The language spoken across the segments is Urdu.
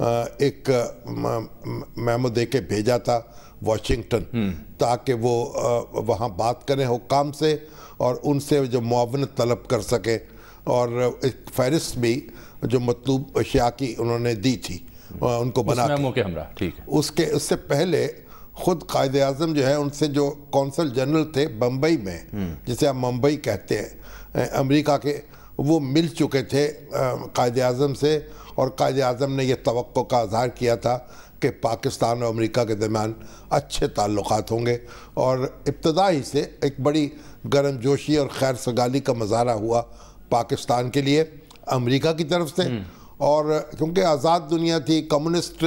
ایک میمو دے کے بھیجا تھا واشنگٹن تاکہ وہ وہاں بات کریں حکام سے اور ان سے جو معاونت طلب کر سکے، اور ایک فہرست بھی جو مطلوب اشیاء کی انہوں نے دی تھی ان کو بنا کے۔ اس سے پہلے خود قائد اعظم جو ہے ان سے جو کونسل جنرل تھے بمبئی میں، جسے ہم ممبئی کہتے ہیں امریکہ کے، وہ مل چکے تھے قائد اعظم سے، اور قائد اعظم نے یہ توقع کا اظہار کیا تھا کہ پاکستان اور امریکہ کے درمیان اچھے تعلقات ہوں گے، اور ابتدا ہی سے ایک بڑی گرم جوشی اور خیر سگالی کا مظاہرہ ہوا پاکستان کے لیے امریکہ کی طرف سے، اور کیونکہ آزاد دنیا تھی، کمیونسٹ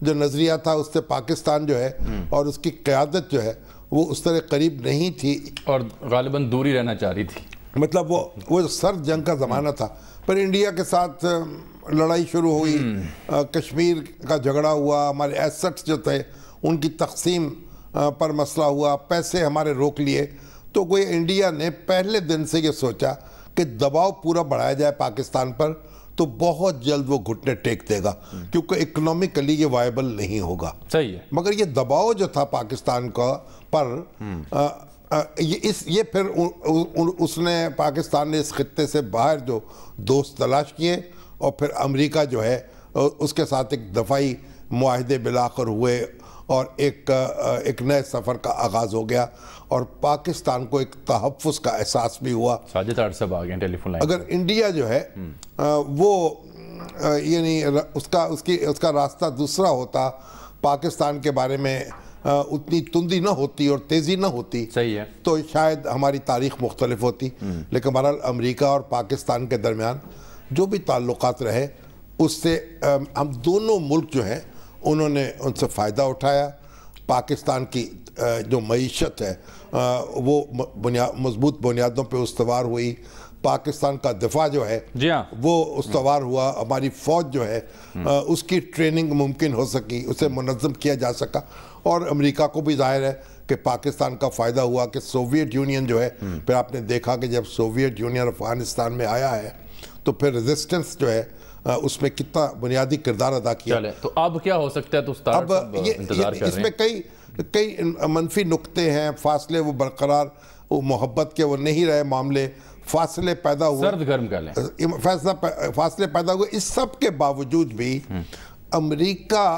جو نظریہ تھا اس سے پاکستان جو ہے اور اس کی قیادت جو ہے وہ اس طرح قریب نہیں تھی، اور غالباً دوری رہنا چاہ رہی تھی، مطلب وہ سرد جنگ کا زمانہ تھا۔ پر انڈیا کے ساتھ لڑائی شروع ہوئی، کشمیر کا جھگڑا ہوا، ہمارے ایسٹس جو تھے ان کی تقسیم پر مسئلہ ہوا، پیسے ہمارے روک لیے، تو کوئی انڈیا نے پہلے دن سے یہ سوچا کہ دباؤ پورا بڑھایا جائے پاکستان پر تو بہت جلد وہ گھٹنے ٹیک دے گا، کیونکہ اکنامکلی یہ وائبل نہیں ہوگا۔ صحیح ہے، مگر یہ دباؤ جو تھا پاکستان کا پر یہ پھر اس نے پاکستان نے اس خطے سے باہر جو دوست تلاش کیے، اور پھر امریکہ جو ہے اس کے ساتھ ایک دفاعی معاہدے بالآخر ہوئے، اور ایک نئے سفر کا آغاز ہو گیا، اور پاکستان کو ایک تحفظ کا احساس بھی ہوا۔ ساجد صاحب آ گئے ٹیلی فون لائن۔ اگر انڈیا جو ہے وہ یعنی اس کا راستہ دوسرا ہوتا، پاکستان کے بارے میں اتنی تندی نہ ہوتی اور تیزی نہ ہوتی، صحیح ہے، تو شاید ہماری تاریخ مختلف ہوتی۔ لیکن بہرحال امریکہ اور پاکستان کے درمیان جو بھی تعلقات رہے، اس سے ہم دونوں ملک جو ہیں انہوں نے ان سے فائدہ اٹھایا۔ پاکستان کی جو معیشت ہے وہ مضبوط بنیادوں پہ استوار ہوئی، پاکستان کا دفاع جو ہے وہ استوار ہوا، ہماری فوج جو ہے اس کی ٹریننگ ممکن ہو سکی، اسے منظم کیا جا سکا، اور امریکہ کو بھی ظاہر ہے کہ پاکستان کا فائدہ ہوا کہ سوویت یونین جو ہے، پھر آپ نے دیکھا کہ جب سوویت یونین افغانستان میں آیا ہے تو پھر ریزسٹنس جو ہے اس میں کتنا بنیادی کردار ادا کیا۔ تو اب کیا ہو سکتا ہے؟ تو اب اس میں کئی منفی نقطے ہیں، فاصلے وہ برقرار، وہ محبت کے وہ نہیں رہے معاملے، فاصلے پیدا ہوئے، سرد گرم کہہ لیں، فاصلے پیدا ہوئے۔ اس سب کے باوجود بھی امریکہ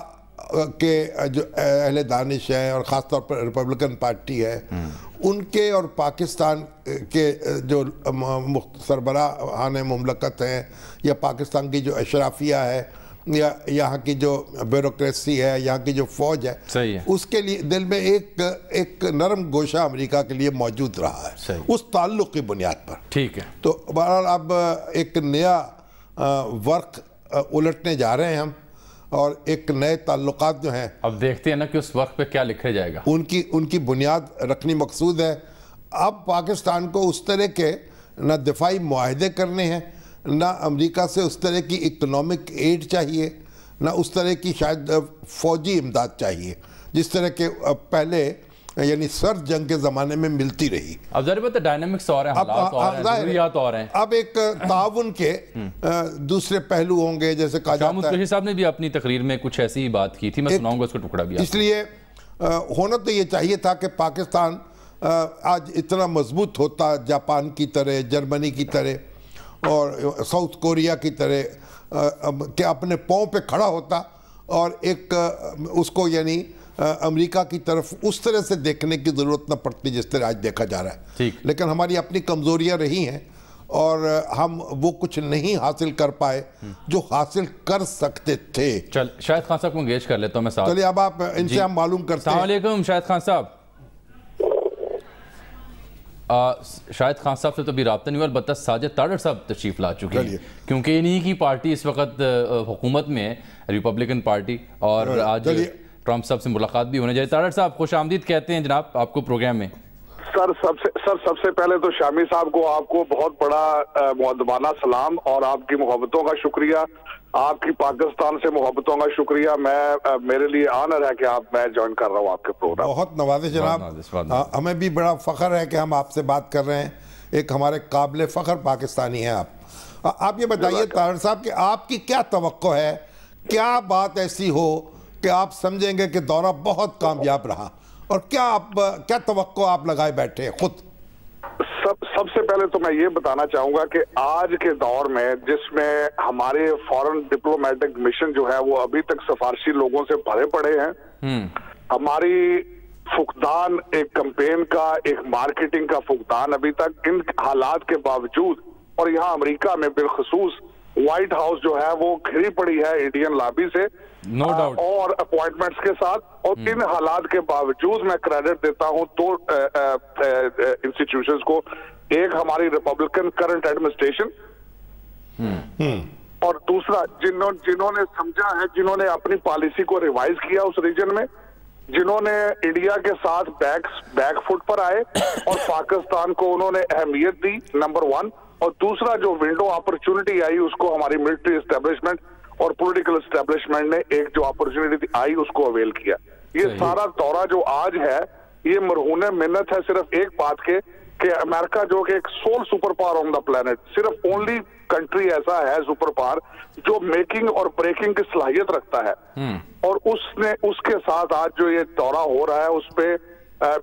کے جو اہل دانش ہیں، اور خاص طور پر ریپبلکن پارٹی ہے، ان کے اور پاکستان کے جو سربراہان مملکت ہیں، یا پاکستان کی جو اشرافیہ ہے، یا یہاں کی جو بیوروکریسی ہے، یہاں کی جو فوج ہے، اس کے لیے دل میں ایک نرم گوشہ امریکہ کے لیے موجود رہا ہے، اس تعلق کی بنیاد پر۔ ٹھیک ہے، تو بہرحال اب ایک نیا ورق الٹنے جا رہے ہیں ہم، اور ایک نئے تعلقات جو ہیں، اب دیکھتے ہیں نا کہ اس وقت پہ کیا لکھا جائے گا، ان کی بنیاد رکھنی مقصود ہے۔ اب پاکستان کو اس طرح کے نہ دفاعی معاہدے کرنے ہیں، نہ امریکہ سے اس طرح کی اکنامک ایڈ چاہیے، نہ اس طرح کی شاید فوجی امداد چاہیے جس طرح کے پہلے یعنی سرد جنگ کے زمانے میں ملتی رہی۔ اب ظاہر بات ہے ڈائنامکس اور ہیں، حالات اور ہیں، ضروریات اور ہیں۔ اب ایک تعاون کے دوسرے پہلو ہوں گے، جیسے کہا جاتا ہے۔ شاہ قریشی صاحب نے بھی اپنی تقریر میں کچھ ایسی ہی بات کی تھی، میں سناؤں گا اس کا ٹکڑا بھی۔ اس لیے ہونا تو یہ چاہیے تھا کہ پاکستان آج اتنا مضبوط ہوتا، جاپان کی طرح، جرمنی کی طرح اور ساؤتھ کوریا کی طرح، کہ اپنے پاؤں پہ کھڑا ہوتا، اور ایک اس کو یعنی امریکہ کی طرف اس طرح سے دیکھنے کی ضرورت نہ پڑتی جس طرح آج دیکھا جا رہا ہے۔ لیکن ہماری اپنی کمزوریاں رہی ہیں، اور ہم وہ کچھ نہیں حاصل کر پائے جو حاصل کر سکتے تھے۔ چل شاہد خان صاحب کو انگیج کر لیتا ہوں میں ساتھ۔ چلیے اب آپ ان سے ہم معلوم کرتے ہیں۔ السلام علیکم شاہد خان صاحب۔ شاہد خان صاحب سے تو بھی رابطہ نہیں ہوا، البتہ ساجد تاڑر صاحب تشریف لا چکے ہیں، کیونکہ انہی کی پارٹی اس وقت حکومت میں ہے، ریپبلکن پارٹی، اور آج ٹرمپ صاحب سے ملاقات بھی ہونے جائے۔ تاڑر صاحب خوش آمدید کہتے ہیں جناب آپ کو پروگرام میں۔ سب سے پہلے تو شامی صاحب کو آپ کو بہت بڑا مؤدبانہ سلام، اور آپ کی محبتوں کا شکریہ، آپ کی پاکستان سے محبتوں کا شکریہ۔ میرے لیے آنر ہے کہ میں جوائن کر رہا ہوں آپ کے پروگرام۔ بہت نوازش جناب، ہمیں بھی بڑا فخر ہے کہ ہم آپ سے بات کر رہے ہیں، ایک ہمارے قابل فخر پاکستانی ہیں آپ۔ آپ یہ بتائیے طاہر صاحب کہ آپ کی کیا توقع ہے کیا بات ایسی ہو کہ آپ سمجھیں گے کہ دورہ بہت کامیاب رہا، اور کیا توقع آپ لگائے بیٹھے خود؟ سب سے پہلے تو میں یہ بتانا چاہوں گا کہ آج کے دور میں جس میں ہمارے فورن ڈپلومیٹک مشن جو ہے وہ ابھی تک سفارشی لوگوں سے بھرے پڑے ہیں، ہماری فقدان ایک کمپین کا، ایک مارکیٹنگ کا فقدان ابھی تک، ان حالات کے باوجود، اور یہاں امریکہ میں بالخصوص وائٹ ہاؤس جو ہے وہ گھری پڑی ہے انڈین لابی سے اور اپوائنٹمنٹس کے ساتھ، اور ان حالات کے باوجود میں کریڈٹ دیتا ہوں دو انسٹیٹیوشنز کو، ایک ہماری ریپبلکن کرنٹ ایڈمنسٹریشن اور دوسرا جنہوں نے سمجھا ہے، جنہوں نے اپنی پالیسی کو ریوائز کیا اس ریجن میں، جنہوں نے انڈیا کے ساتھ بیک فٹ پر آئے اور پاکستان کو انہوں نے اہمیت دی، نمبر 1، اور دوسرا جو ونڈو اپرچونٹی آئی اس کو ہماری ملٹری اسٹیبلشمنٹ اور پولیٹیکل اسٹیبلشمنٹ نے ایک جو اپرچونٹی آئی اس کو اویل کیا۔ یہ سارا دورہ جو آج ہے یہ مرہون منت ہے صرف ایک بات کے کہ امریکہ جو کہ ایک sole super power on the planet, صرف اونلی کنٹری ایسا ہے سپر پاور جو میکنگ اور بریکنگ کی صلاحیت رکھتا ہے، اور اس کے ساتھ آج جو یہ دورہ ہو رہا ہے اس پہ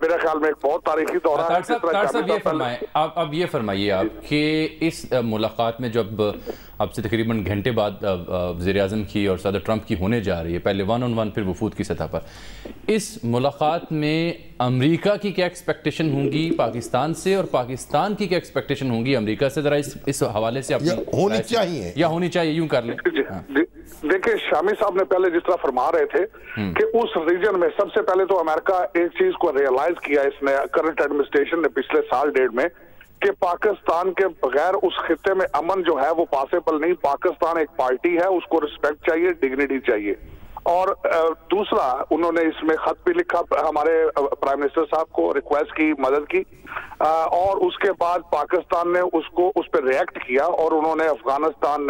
میرے خیال میں ایک بہت تاریخی دورہ ہے۔ اب یہ فرمائیے آپ کہ اس ملاقات میں جب اب سے تقریباً گھنٹے بعد وزیر اعظم کی اور صدر ٹرمپ کی ہونے جا رہی ہے، پہلے 1-on-1 پھر وفود کی سطح پر، اس ملاقات میں امریکہ کی کیا ایکسپیکٹیشن ہوں گی پاکستان سے، اور پاکستان کی کیا ایکسپیکٹیشن ہوں گی امریکہ سے؟ ذرا اس حوالے سے ہونی چاہیے یا ہونی چاہیے یوں کر لیں۔ دیکھیں شامی صاحب نے پہلے جس طرح فرما رہے تھے کہ اس ریجن میں سب سے پہلے تو امریکہ ایک چیز کو ریئلائز کیا اس نے، کرنٹ ایڈمنسٹریشن نے پچھلے سال ڈیڑھ میں، کہ پاکستان کے بغیر اس خطے میں امن جو ہے وہ پاسبل نہیں۔ پاکستان ایک پارٹی ہے، اس کو رسپیکٹ چاہیے، ڈگنیٹی چاہیے۔ اور دوسرا انہوں نے اس میں خط بھی لکھا ہمارے پرائم منسٹر صاحب کو، ریکویسٹ کی، مدد کی، اور اس کے بعد پاکستان نے اس پہ ریئیکٹ کیا اور انہوں نے افغانستان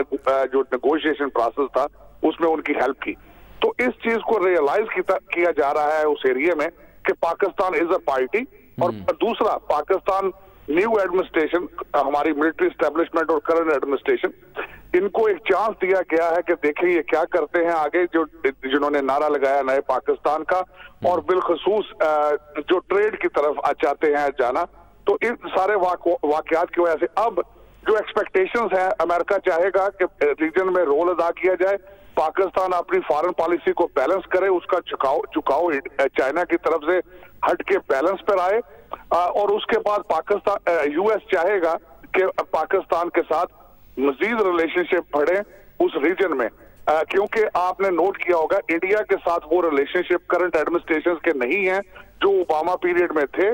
جو نیگوشیشن پروسیس تھا اس میں ان کی ہیلپ کی۔ تو اس چیز کو ریئلائز کیا جا رہا ہے اس ایریے میں کہ پاکستان از اے پارٹی، اور دوسرا پاکستان نیو ایڈمنسٹریشن، ہماری ملٹری اسٹیبلشمنٹ اور کرنٹ ایڈمنسٹریشن، ان کو ایک چانس دیا گیا ہے کہ دیکھیں یہ کیا کرتے ہیں آگے، جنہوں نے نعرہ لگایا نئے پاکستان کا، اور بالخصوص جو ٹریڈ کی طرف چاہتے ہیں جانا۔ تو ان سارے واقعات کی وجہ سے اب جو ایکسپیکٹیشنز ہیں، امریکہ چاہے گا کہ ریجن میں رول ادا کیا جائے، پاکستان اپنی فارن پالیسی کو بیلنس کرے، اس کا چکاؤ چائنا کی طرف سے ہٹ کے بیلنس پر آئے، اور اس کے بعد پاکستان یو ایس چاہے گا کہ پاکستان کے ساتھ مزید ریلیشن شپ بڑھے اس ریجن میں، کیونکہ آپ نے نوٹ کیا ہوگا انڈیا کے ساتھ وہ ریلیشن شپ کرنٹ ایڈمنسٹریشن کے نہیں ہیں جو اوباما پیریڈ میں تھے۔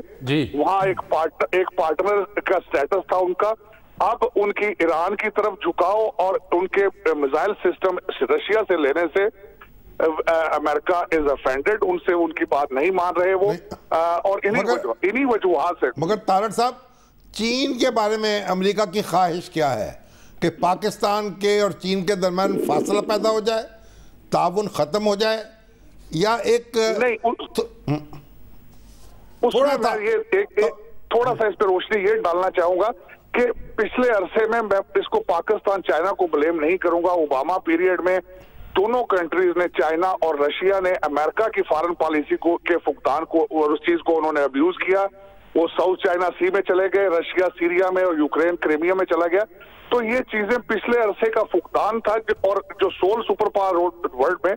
وہاں ایک پارٹنر کا سٹیٹس تھا ان کا، اب ان کی ایران کی طرف جھکاؤ اور ان کے میزائل سسٹم رشیا سے لینے سے امریکہ از افینڈڈ، ان سے ان کی بات نہیں مان رہے وہ، اور انہی وجوہات سے۔ مگر طارق صاحب، چین کے بارے میں امریکہ کی خواہش کیا ہے کہ پاکستان کے اور چین کے درمیان فاصلہ پیدا ہو جائے، تعاون ختم ہو جائے، یا ایک تھوڑا سا اس پہ روشنی یہ ڈالنا چاہوں گا کہ پچھلے عرصے میں اس کو پاکستان چائنا کو بلیم نہیں کروں گا، اوباما پیریڈ میں دونوں کنٹریز نے، چائنا اور رشیا نے، امریکہ کی فارن پالیسی کو کے فقدان کو اور اس چیز کو انہوں نے ابیوز کیا، وہ ساؤتھ چائنا سی میں چلے گئے، رشیا سیریا میں اور یوکرین کرائمیا میں چلا گیا۔ تو یہ چیزیں پچھلے عرصے کا فقدان تھا، اور جو سول سپر پاور ورلڈ میں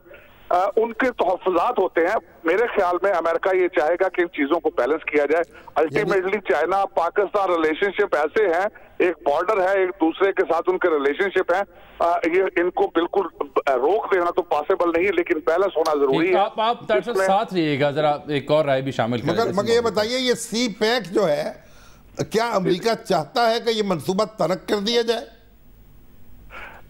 ان کے تحفظات ہوتے ہیں۔ میرے خیال میں امریکہ یہ چاہے گا کہ ان چیزوں کو بیلنس کیا جائے۔ الٹیمیٹلی چائنا پاکستان ریلیشن شپ ایسے ہیں، ایک بارڈر ہے، ایک دوسرے کے ساتھ ان کے ریلیشن شپ ہیں، یہ ان کو بالکل روک دینا تو پاسبل نہیں، لیکن بیلنس ہونا ضروری ہے۔ آپ ساتھ رہیے گا، ذرا ایک اور رائے بھی شامل کریں۔ مگر یہ بتائیے، یہ سی پیک جو ہے، کیا امریکہ چاہتا ہے کہ یہ منصوبہ ترک کر دیا جائے؟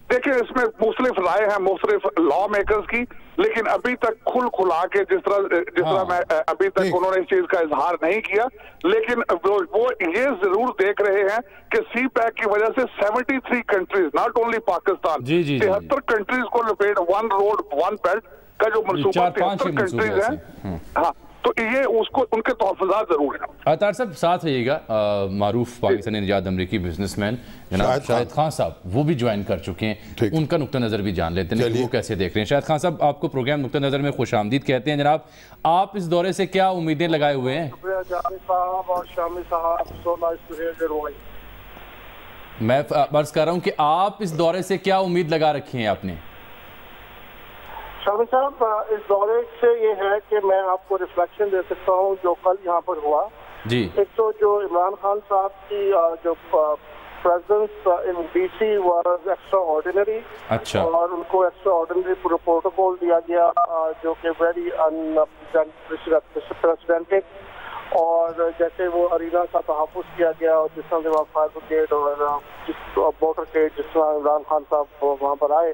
دیکھیں اس میں مختلف رائے ہیں مختلف لا میکرز کی، لیکن ابھی تک کھلا کے جس طرح میں ابھی تک انہوں نے اس چیز کا اظہار نہیں کیا، لیکن وہ یہ ضرور دیکھ رہے ہیں کہ سی پیک کی وجہ سے 73 countries, not only Pakistan, 73 countries کو لپیٹ، ون روڈ ون بیلٹ کا جو منصوبہ 73 کنٹریز ہیں، ہاں تو یہ اس کو ان کے تحفظات ضرور ہیں. اطہر صاحب ساتھ رہیے گا. معروف پاکستانی نژاد امریکی بزنس مین جناب شاہد خان صاحب وہ بھی جوائن کر چکے ہیں, ان کا نقطہ نظر بھی جان لیتے ہیں وہ کیسے دیکھ رہے ہیں. شاہد خان صاحب آپ کو پروگرام نقطہ نظر میں خوش آمدید کہتے ہیں. جناب آپ اس دورے سے کیا امیدیں لگائے ہوئے ہیں؟ میں عرض کر رہا ہوں کہ آپ اس دورے سے کیا امید لگا رکھی ہیں آپ نے؟ شامی صاحب اس دورے سے یہ ہے کہ میں آپ کو ریفلیکشن دے سکتا ہوں جو کل یہاں پر ہوا. جی ایک تو جو عمران خان صاحب کی جو presence in D C was extraordinary, اچھا, اور ان کو ایکسٹرا آرڈینری پروٹوکول دیا گیا جو کہ ویری انپریسیڈنٹڈ, اور جیسے وہ ارینا کا تحفظ کیا گیا اور جس طرح فائر بریگیڈ اور موٹر گیٹ جس طرح عمران خان صاحب وہاں پر آئے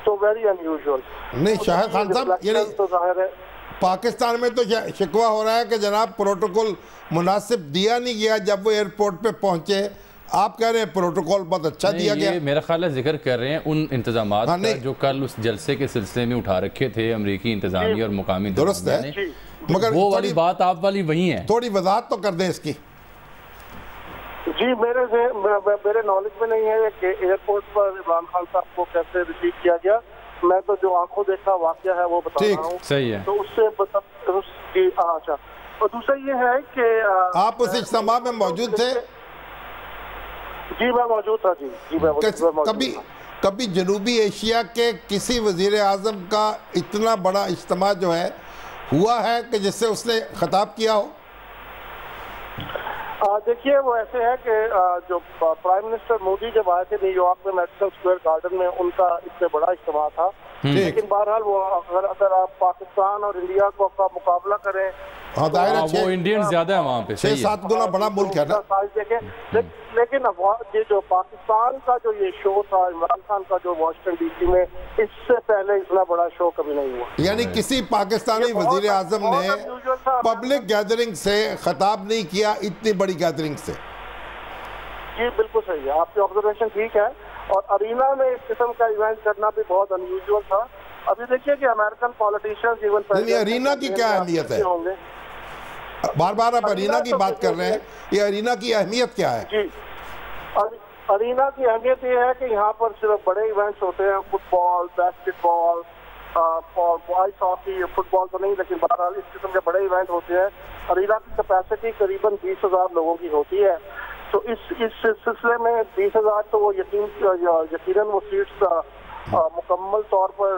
تو ویری انیوژل. نہیں شاہد خان صاحب, تو ظاہر ہے پاکستان میں تو شکوہ ہو رہا ہے کہ جناب پروٹوکول مناسب دیا نہیں گیا جب وہ ایئرپورٹ پہ پہنچے. آپ کہہ رہے ہیں پروٹوکول بہت اچھا دیا گیا. میرا خیال ہے ذکر کر رہے ہیں ان انتظامات کا جو کل اس جلسے کے سلسلے میں اٹھا رکھے تھے امریکی انتظامیہ اور مقامی درست ہے, مگر وہ والی بات آپ والی وہی ہے. تھوڑی وضاحت تو کر دیں اس کی. جی میرے نالج میں نہیں ہے کہ ایئرپورٹ پر عمران خان صاحب کو کیسے ریسیو کیا گیا. میں تو جو آنکھوں دیکھا واقعہ ہے وہ بتا رہا ہوں. صحیح ہے. تو اس سے اچھا, اور دوسرا یہ ہے کہ آپ اس اجتماع میں موجود تھے؟ جی میں موجود تھا. جی میں کبھی جنوبی ایشیا کے کسی وزیر اعظم کا اتنا بڑا اجتماع جو ہے ہوا ہے کہ جس سے اس نے خطاب کیا ہو؟ دیکھیے وہ ایسے ہے کہ جو پرائم منسٹر مودی جب آئے تھے نیو یارک میں میڈیسن اسکوائر گارڈن میں, ان کا اس سے بڑا اجتماع تھا. لیکن بہرحال وہ اگر آپ پاکستان اور انڈیا کو کا مقابلہ کریں وہ انڈین زیادہ ہے وہاں پہ, 6-7 گنا بڑا ملک ہے نا. لیکن یہ جو پاکستان کا جو یہ شو تھا عمران خان کا جو واشنگٹن ڈی سی میں, اس سے پہلے اتنا بڑا شو کبھی نہیں ہوا. یعنی کسی پاکستانی وزیر اعظم نے پبلک گیدرنگ سے خطاب نہیں کیا اتنی بڑی گیدرنگ سے. جی بالکل صحیح ہے, آپ کی آبزرویشن ٹھیک ہے. اور ارینا میں اس قسم کا ایونٹ کرنا بھی بہت انیوژل تھا. ابھی دیکھیے کہ امریکن پالیٹیشینز ایون ارینا کی کیا اہمیت ہے؟ بار بار آپ ارینا کی بات کر رہے ہیں, یہ ارینا کی اہمیت کیا ہے؟ جی ارینا کی اہمیت یہ ہے کہ یہاں پر صرف بڑے ایونٹس ہوتے ہیں, فٹ بال, باسکٹ بال, آئس ہاکی, فٹ بال تو نہیں لیکن بہرحال اس قسم کے بڑے ایونٹ ہوتے ہیں. ارینا کی کیپیسٹی قریباً 20,000 لوگوں کی ہوتی ہے. تو اس سلسلے میں 20,000 تو وہ یقیناً وہ سیٹس مکمل طور پر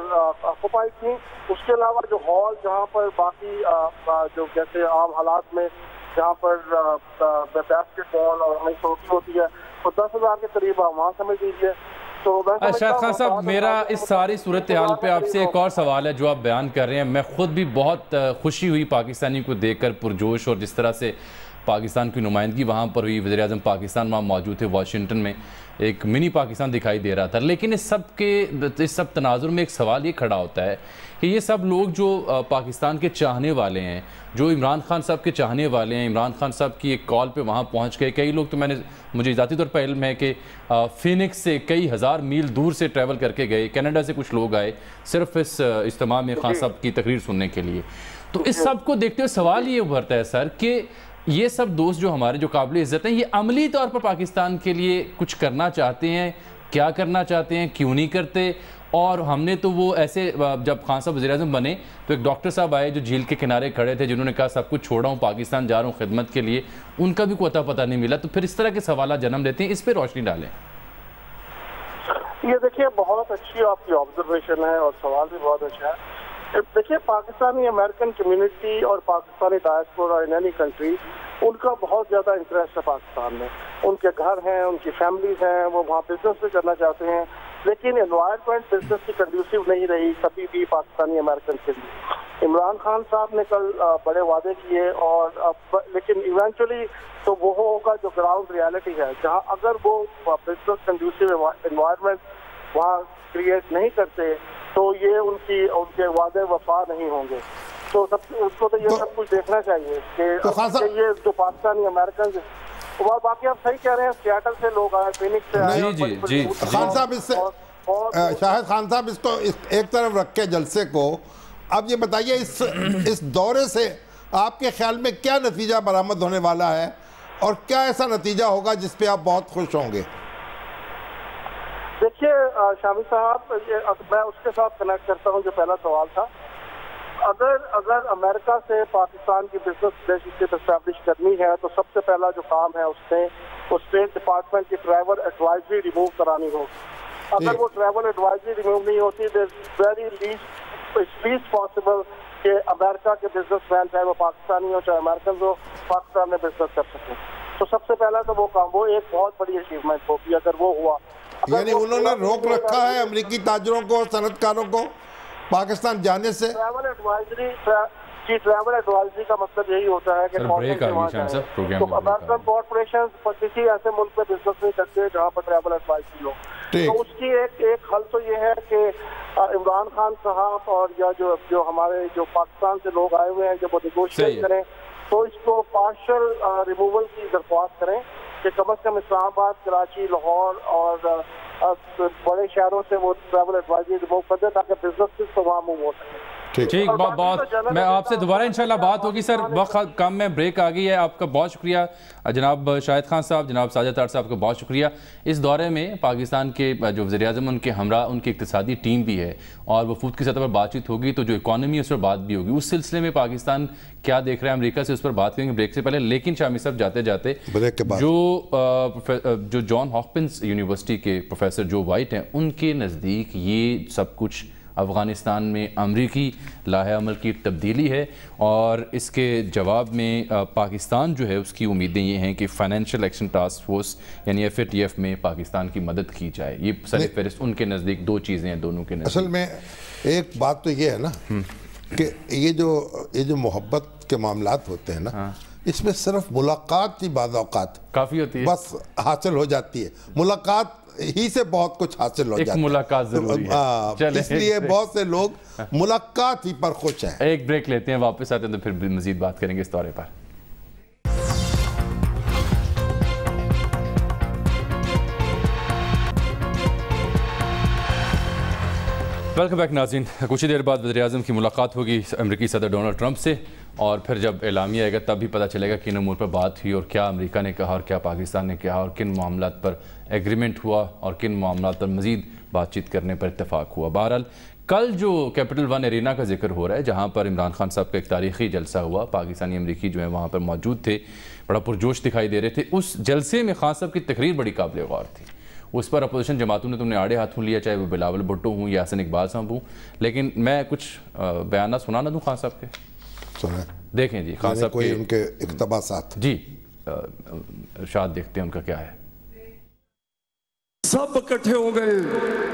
آکوپائی تھیں. اس کے علاوہ جو ہال جہاں پر باقی جو جیسے عام حالات میں جہاں پر باسکٹ بال اور آئس ہاکی ہوتی ہے تو 10,000 کے قریب وہاں سمجھ لیجیے. شاہد خان صاحب میرا اس ساری صورتحال پہ آپ سے ایک اور سوال ہے جو آپ بیان کر رہے ہیں. میں خود بھی بہت خوشی ہوئی پاکستانی کو دیکھ کر پرجوش, اور جس طرح سے پاکستان کی نمائندگی وہاں پر ہوئی, وزیر اعظم پاکستان وہاں موجود تھے واشنگٹن میں, ایک منی پاکستان دکھائی دے رہا تھا. لیکن اس سب تناظر میں ایک سوال یہ کھڑا ہوتا ہے کہ یہ سب لوگ جو پاکستان کے چاہنے والے ہیں, جو عمران خان صاحب کے چاہنے والے ہیں, عمران خان صاحب کی ایک کال پہ وہاں پہنچ گئے. کئی لوگ تو مجھے ذاتی طور پر علم ہے کہ فینکس سے کئی ہزار میل دور سے ٹریول کر کے گئے, کینیڈا سے کچھ لوگ آئے صرف اس اجتماع میں خان صاحب کی تقریر سننے کے لیے. تو اس سب کو دیکھتے ہوئے سوال یہ ابھرتا ہے سر کہ یہ سب دوست جو ہمارے جو قابل عزت ہیں, یہ عملی طور پر پاکستان کے لیے کچھ کرنا چاہتے ہیں, کیا کرنا چاہتے ہیں, کیوں نہیں کرتے؟ اور ہم نے تو وہ ایسے جب خان صاحب وزیر اعظم بنے تو ایک ڈاکٹر صاحب آئے جو جھیل کے کنارے کھڑے تھے, جنہوں نے کہا سب کچھ چھوڑا ہوں, پاکستان جا رہا ہوں خدمت کے لیے, ان کا بھی کوئی پتہ نہیں ملا. تو پھر اس طرح کے سوالات جنم لیتے ہیں, اس پہ روشنی ڈالیں. یہ دیکھیے بہت اچھی آپ کی آبزرویشن ہے اور سوال بھی بہت اچھا ہے. دیکھیے پاکستانی امریکن کمیونٹی اور Pakistani diaspora in any country, ان کا بہت زیادہ انٹرسٹ ہے پاکستان میں. ان کے گھر ہیں, ان کی فیملیز ہیں, وہ وہاں بزنس بھی کرنا چاہتے ہیں, لیکن انوائرمنٹ بزنس کی کنڈیوسیو نہیں رہی کبھی بھی پاکستانی امریکن کے لیے. عمران خان صاحب نے کل بڑے وعدے کیے, اور لیکن ایونچولی تو وہ ہوگا جو گراؤنڈ ریالٹی ہے, جہاں اگر وہ بزنس کنڈیوسیو انوائرمنٹ وہاں کریٹ نہیں کرتے تو یہ ان کے وعدے وفا نہیں ہوں گے. تو اس کو تو یہ سب کچھ دیکھنا چاہیے کہ یہ جو پاکستانی امریکن, باقی آپ صحیح کہہ رہے ہیں, سیاٹل سے لوگ آئے, فینکس سے آئے. جی خان صاحب اس سے شاہد خان صاحب اس کو ایک طرف رکھ کے جلسے کو اب یہ بتائیے اس دورے سے آپ کے خیال میں کیا نتیجہ برآمد ہونے والا ہے اور کیا ایسا نتیجہ ہوگا جس پہ آپ بہت خوش ہوں گے؟ دیکھیے شامی صاحب، میں اس کے ساتھ کنیکٹ کرتا ہوں جو پہلا سوال تھا. اگر امریکہ سے پاکستان کی بزنس ریلیشن شپ اسٹیبلش کرنی ہے تو سب سے پہلا جو کام ہے اس نے اسٹیٹ ڈپارٹمنٹ کی ٹریول ایڈوائزری ریموو کرانی ہوگی. اگر وہ ٹریول ایڈوائزری ریموو نہیں ہوتی ویری لیسٹ پاسبل کہ امریکہ کے بزنس مین چاہے وہ پاکستانی ہو چاہے امریکن ہو پاکستان میں بزنس کر سکیں. تو سب سے پہلا تو وہ کام، وہ ایک بہت بڑی اچیومنٹ ہوگی اگر وہ ہوا. یعنی انہوں نے روک رکھا ہے امریکی تاجروں کو، صنعت کاروں کو پاکستان جانے سے. ٹریول ایڈوائزری کا مطلب یہی ہوتا ہے کہ امریکن کارپوریشن کسی ایسے ملک میں بزنس نہیں کرتے جہاں پر ٹریول ایڈوائزری ہو. تو اس کی ایک حل تو یہ ہے کہ عمران خان صاحب اور یا جو ہمارے جو پاکستان سے لوگ آئے ہوئے ہیں جب وہ نیگوشیٹ کریں تو اس کو پارشل ریموول کی درخواست کریں کہ کم از کم اسلام آباد، کراچی، لاہور اور بڑے شہروں سے وہ ٹریول ایڈوائزری ریموو کر دیں تاکہ بزنس کو وہاں موو ہو سکے. ٹھیک، بہت میں آپ سے دوبارہ انشاءاللہ بات ہوگی. سر وقت کم میں بریک آ گئی ہے. آپ کا بہت شکریہ جناب شاہد خان صاحب، جناب ساجد ٹاٹ صاحب کا بہت شکریہ. اس دورے میں پاکستان کے جو وزیر اعظم ان کے ہمراہ ان کی اقتصادی ٹیم بھی ہے اور وفود کی سطح پر بات چیت ہوگی، تو جو اکانومی اس پر بات بھی ہوگی. اس سلسلے میں پاکستان کیا دیکھ رہا ہے امریکہ سے، اس پر بات کریں گے بریک سے پہلے. لیکن شامی صاحب جاتے جاتے جو جان ہاپکنس یونیورسٹی کے پروفیسر جو وائٹ ہیں، ان کے نزدیک یہ سب کچھ افغانستان میں امریکی لاہ عمل کی تبدیلی ہے اور اس کے جواب میں پاکستان جو ہے اس کی امیدیں یہ ہیں کہ فائنینشیل ایکشن ٹاسک فورس یعنی FATF میں پاکستان کی مدد کی جائے. یہ سر فہرست ان کے نزدیک دو چیزیں ہیں دونوں کے نزدیک. اصل میں ایک بات تو یہ ہے نا کہ یہ جو محبت کے معاملات ہوتے ہیں نا، اس میں صرف ملاقات ہی بعض اوقات کافی ہوتی ہے، بس حاصل ہو جاتی ہے. ملاقات ہی سے بہت کچھ حاصل ہو جاتا ہے. ایک ملاقات ضروری ہے، اس لیے بہت سے لوگ ملاقات ہی پر خوش ہیں. ایک بریک لیتے ہیں، واپس آتے ہیں تو پھر مزید بات کریں گے اس دورے پر. ویلکم بیک ناظرین. کچھ ہی دیر بعد وزیر اعظم کی ملاقات ہوگی امریکی صدر ڈونلڈ ٹرمپ سے اور پھر جب اعلامیہ آئے گا تب بھی پتہ چلے گا کن امور پر بات ہوئی اور کیا امریکہ نے کہا اور کیا پاکستان نے کہا اور کن معاملات پر ایگریمنٹ ہوا اور کن معاملات پر مزید بات چیت کرنے پر اتفاق ہوا. بہرحال کل جو کیپٹل ون ارینا کا ذکر ہو رہا ہے جہاں پر عمران خان صاحب کا ایک تاریخی جلسہ ہوا، پاکستانی امریکی جو ہیں وہاں پر موجود تھے، بڑا پرجوش دکھائی دے رہے تھے. اس جلسے میں خان صاحب کی تقریر بڑی قابل غور تھی. اس پر اپوزیشن جماعتوں نے تم نے آڑے ہاتھوں لیا، چاہے وہ بلاول بھٹو ہوں یا حسن اقبال صاحب ہوں. لیکن میں کچھ بیانات سنانا دوں خان صاحب کے، دیکھیں جی خان صاحب کوئی ان کے اقتباسات. جی ارشاد دیکھتے ہیں ان کا کیا ہے. سب اکٹھے ہو گئے،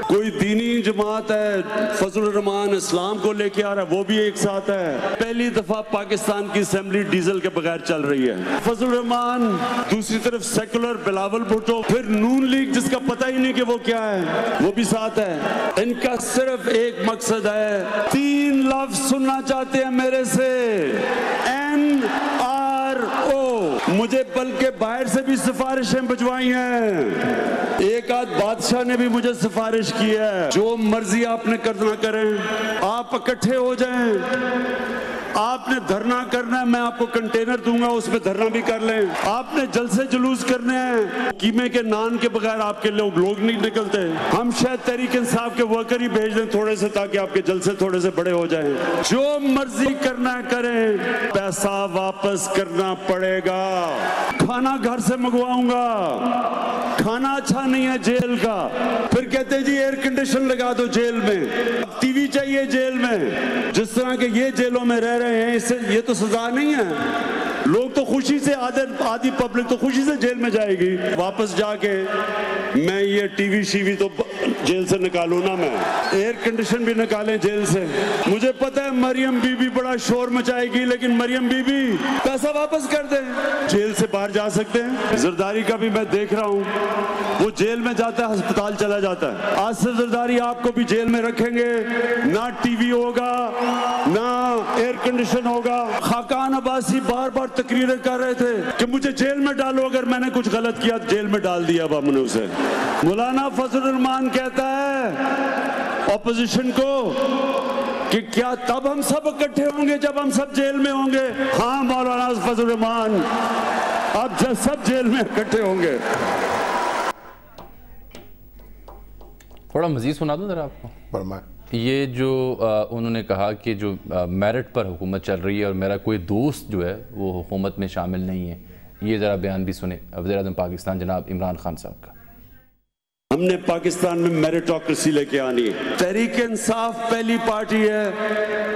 کوئی دینی جماعت ہے، فضل الرحمان اسلام کو لے کے آ رہا ہے، وہ بھی ایک ساتھ ہے. پہلی دفعہ پاکستان کی اسمبلی ڈیزل کے بغیر چل رہی ہے. فضل الرحمان، دوسری طرف سیکولر بلاول بھٹو، پھر نون لیگ جس کا پتہ ہی نہیں کہ وہ کیا ہے وہ بھی ساتھ ہے. ان کا صرف ایک مقصد ہے، 3 لفظ سننا چاہتے ہیں میرے سے، NRO. مجھے بلکہ باہر سے بھی سفارشیں بھجوائی ہیں، ایک آدھ بادشاہ نے بھی مجھے سفارش کی ہے. جو مرضی آپ نے کرنا کریں، آپ اکٹھے ہو جائیں. آپ نے دھرنا کرنا ہے، میں آپ کو کنٹینر دوں گا، اس میں دھرنا بھی کر لیں. آپ نے جلسے جلوس کرنے ہیں، قیمے کے نان کے بغیر آپ کے لوگ نہیں نکلتے. ہم شاید تحریک انصاف کے ورکر ہی بھیج دیں تھوڑے سے تاکہ آپ کے جلسے تھوڑے سے بڑے ہو جائیں. جو مرضی کرنا کریں، پیسہ واپس کرنا پڑے گا. کھانا گھر سے منگواؤں گا، کھانا اچھا نہیں ہے جیل کا. پھر کہتے جی ایئر کنڈیشن لگا دو جیل میں، ٹی وی چاہیے جیل میں. جس طرح کہ یہ جیلوں میں رہ رہے ہیں، اس سے یہ تو سزا نہیں ہے. لوگ تو خوشی سے آدھی پبلک تو خوشی سے جیل میں جائے گی. واپس جا کے میں یہ ٹی وی شیوی تو جیل سے نکالوں نا، میں ایئر کنڈیشن بھی نکالیں جیل سے. مجھے پتہ ہے مریم بی بی بڑا شور مچائے گی، لیکن مریم بی بی پیسہ واپس کر دیں، جیل سے باہر جا سکتے ہیں. زرداری کا بھی میں دیکھ رہا ہوں، وہ جیل میں جاتا ہے، ہسپتال چلا جاتا ہے. آصف زرداری آپ کو بھی جیل میں رکھیں گے، نہ ٹی وی ہوگا نہ ایئر کنڈیشن ہوگا. خاقان عباسی بار بار تقریریں کر رہے تھے کہ مجھے جیل میں ڈالو، اگر میں نے کچھ غلط کیا جیل میں ڈال دیا اب ہم نے اسے. مولانا فضل الرحمان کہتا ہے اپوزیشن کو کہ کیا تب ہم سب اکٹھے ہوں گے جب ہم سب جیل میں ہوں گے؟ ہاں مولانا فضل الرحمان، اب جب سب جیل میں اکٹھے ہوں گے۔ تھوڑا مزید سنا دوں ذرا آپ کو۔ فرمائیں۔ یہ جو انہوں نے کہا کہ جو میرٹ پر حکومت چل رہی ہے اور میرا کوئی دوست جو ہے وہ حکومت میں شامل نہیں ہے، یہ ذرا بیان بھی سنیں وزیر اعظم پاکستان جناب عمران خان صاحب کا۔ ہم نے پاکستان میں میریٹوکریسی لے کے آنی ہے۔ تحریک انصاف پہلی پارٹی ہے،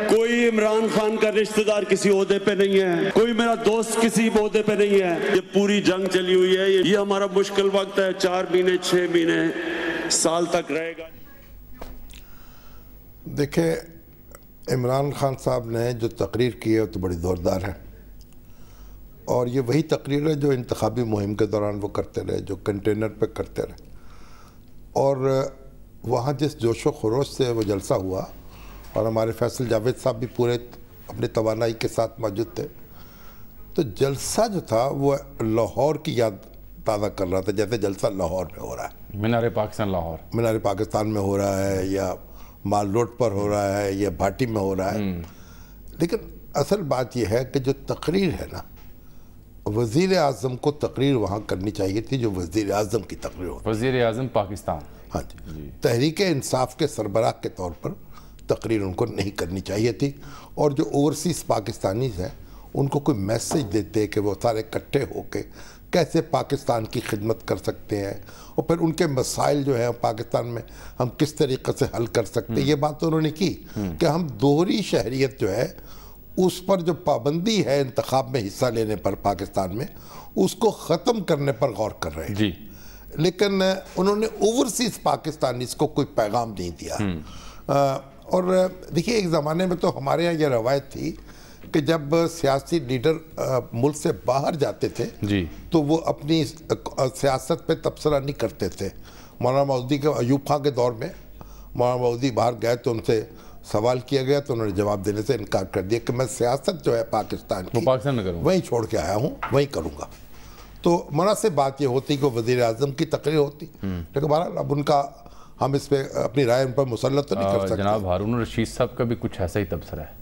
کوئی عمران خان کا رشتہ دار کسی عہدے پہ نہیں ہے، کوئی میرا دوست کسی عہدے پہ نہیں ہے۔ یہ پوری جنگ چلی ہوئی ہے، یہ ہمارا مشکل وقت ہے، 4 مہینے 6 مہینے سال تک رہے گا۔ دیکھیں، عمران خان صاحب نے جو تقریر کی ہے وہ تو بڑی زوردار ہے، اور یہ وہی تقریر ہے جو انتخابی مہم کے دوران وہ کرتے رہے، جو کنٹینر پہ کرتے رہے، اور وہاں جس جوش و خروش سے وہ جلسہ ہوا، اور ہمارے فیصل جاوید صاحب بھی پورے اپنی توانائی کے ساتھ موجود تھے، تو جلسہ جو تھا وہ لاہور کی یاد تازہ کر رہا تھا، جیسے جلسہ لاہور میں ہو رہا ہے، مینار پاکستان لاہور، مینار پاکستان میں ہو رہا ہے، یا مال روڈ پر ہو رہا ہے، یا بھاٹی میں ہو رہا ہے۔ لیکن اصل بات یہ ہے کہ جو تقریر ہے نا، وزیر اعظم کو تقریر وہاں کرنی چاہیے تھی جو وزیر اعظم کی تقریر ہوتی، وزیر اعظم پاکستان۔ ہاں جی، تحریک انصاف کے سربراہ کے طور پر تقریر ان کو نہیں کرنی چاہیے تھی، اور جو اوورسیز پاکستانیز ہیں ان کو کوئی میسج دیتے کہ وہ سارے اکٹھے ہو کے کیسے پاکستان کی خدمت کر سکتے ہیں، اور پھر ان کے مسائل جو ہیں پاکستان میں ہم کس طریقے سے حل کر سکتے ہیں۔ یہ بات تو انہوں نے کی کہ ہم دوہری شہریت جو ہے اس پر جو پابندی ہے انتخاب میں حصہ لینے پر پاکستان میں، اس کو ختم کرنے پر غور کر رہے ہیں جی، لیکن انہوں نے اوورسیز پاکستانیز کو کوئی پیغام نہیں دیا۔ اور دیکھیے، ایک زمانے میں تو ہمارے یہاں یہ روایت تھی کہ جب سیاسی لیڈر ملک سے باہر جاتے تھے تو وہ اپنی سیاست پہ تبصرہ نہیں کرتے تھے۔ مولانا مودودی کے ایوب خان کے دور میں مولانا مودودی باہر گئے تو ان سے سوال کیا گیا تو انہوں نے جواب دینے سے انکار کر دیا کہ میں سیاست جو ہے پاکستان کی وہیں چھوڑ کے آیا ہوں، وہیں کروں گا۔ تو مناسب بات یہ ہوتی کہ وزیر اعظم کی تقریر ہوتی، لیکن بہرحال اب ان کا ہم اس پہ اپنی رائے ان پر مسلط تو نہیں کر سکتے۔ جناب ہارون رشید صاحب کا بھی کچھ ایسا ہی تبصرہ ہے،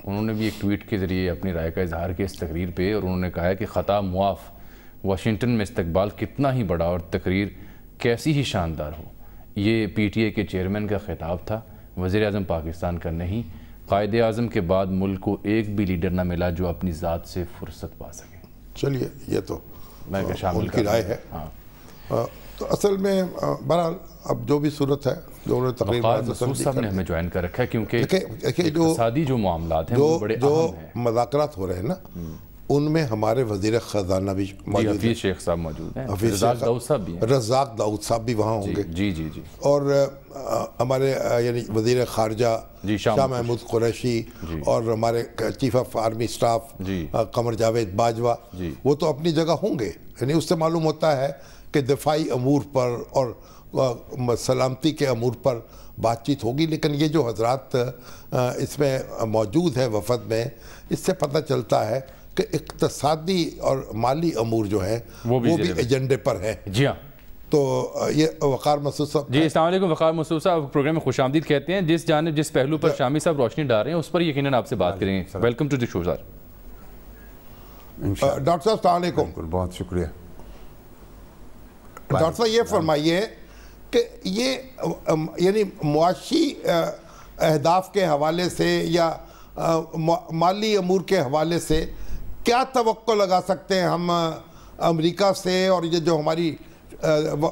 انہوں نے بھی ایک ٹویٹ کے ذریعے اپنی رائے کا اظہار کیا اس تقریر پہ، اور انہوں نے کہا ہے کہ خطا معاف، واشنگٹن میں استقبال کتنا ہی بڑا اور تقریر کیسی ہی شاندار ہو۔ یہ پی ٹی اے کے چیئرمین کا خطاب تھا، وزیر اعظم پاکستان کا نہیں۔ قائد اعظم کے بعد ملک کو ایک بھی لیڈر نہ ملا جو اپنی ذات سے فرصت پا سکے۔ چلیے، یہ تو میں ان کی رائے ہے۔ تو اصل میں بہرحال اب جو بھی صورت ہے جو انہوں نے تقریر مسعود صاحب نے ہمیں جوائن کر رکھا ہے، کیونکہ اقتصادی جو معاملات ہیں وہ بڑے اہم ہیں۔ جو مذاکرات ہو رہے ہیں نا، ان میں ہمارے وزیر خزانہ بھی موجود ہیں، حفیظ شیخ صاحب موجود ہیں، رزاق داؤد صاحب بھی وہاں ہوں گے، جی جی جی، اور ہمارے یعنی وزیر خارجہ شاہ محمود قریشی، اور ہمارے chief of army staff Qamar Javed Bajwa, وہ تو اپنی جگہ ہوں گے۔ یعنی اس سے معلوم ہوتا ہے کہ دفاعی امور پر اور سلامتی کے امور پر بات چیت ہوگی، لیکن یہ جو حضرات اس میں موجود ہیں وفد میں، اس سے پتہ چلتا ہے کہ اقتصادی اور مالی امور جو ہیں وہ بھی ایجنڈے پر ہیں۔ جی ہاں، تو یہ وقار مسعود صاحب۔ جی السلام علیکم، وقار مسعود صاحب پروگرام میں خوش آمدید کہتے ہیں۔ جس جانب جس پہلو پر شامی صاحب روشنی ڈال رہے ہیں اس پر یقیناً آپ سے بات کریں گے۔ Welcome to the show sir. Doctor صاحب السلام علیکم۔ بہت شکریہ۔ ڈاکٹر صاحب یہ فرمائیے کہ یہ یعنی معاشی اہداف کے حوالے سے یا مالی امور کے حوالے سے کیا توقع لگا سکتے ہیں ہم امریکہ سے، اور یہ جو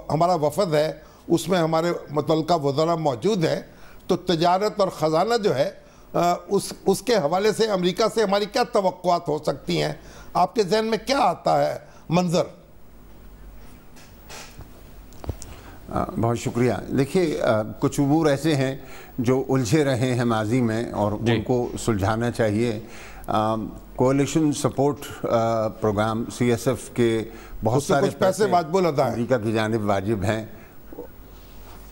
ہمارا وفد ہے اس میں ہمارے متعلقہ وزراء موجود ہیں، تو تجارت اور خزانہ جو ہے اس کے حوالے سے امریکہ سے ہماری کیا توقعات ہو سکتی ہیں؟ آپ کے ذہن میں کیا آتا ہے منظر؟ بہت شکریہ۔ دیکھیے، کچھ امور ایسے ہیں جو الجھے رہے ہیں ماضی میں اور ان کو سلجھانا چاہیے۔ کولیشن سپورٹ پروگرام CSF کے بہت سارے پیسے واجب الادا ہیں، امریکہ کی جانب واجب ہیں۔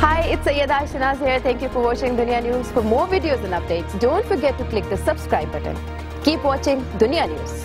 Hi, it's Sayyeda Shanaz here. Thank you for watching Dunya News. For more videos and updates, don't forget to click the subscribe button. Keep watching Dunya News.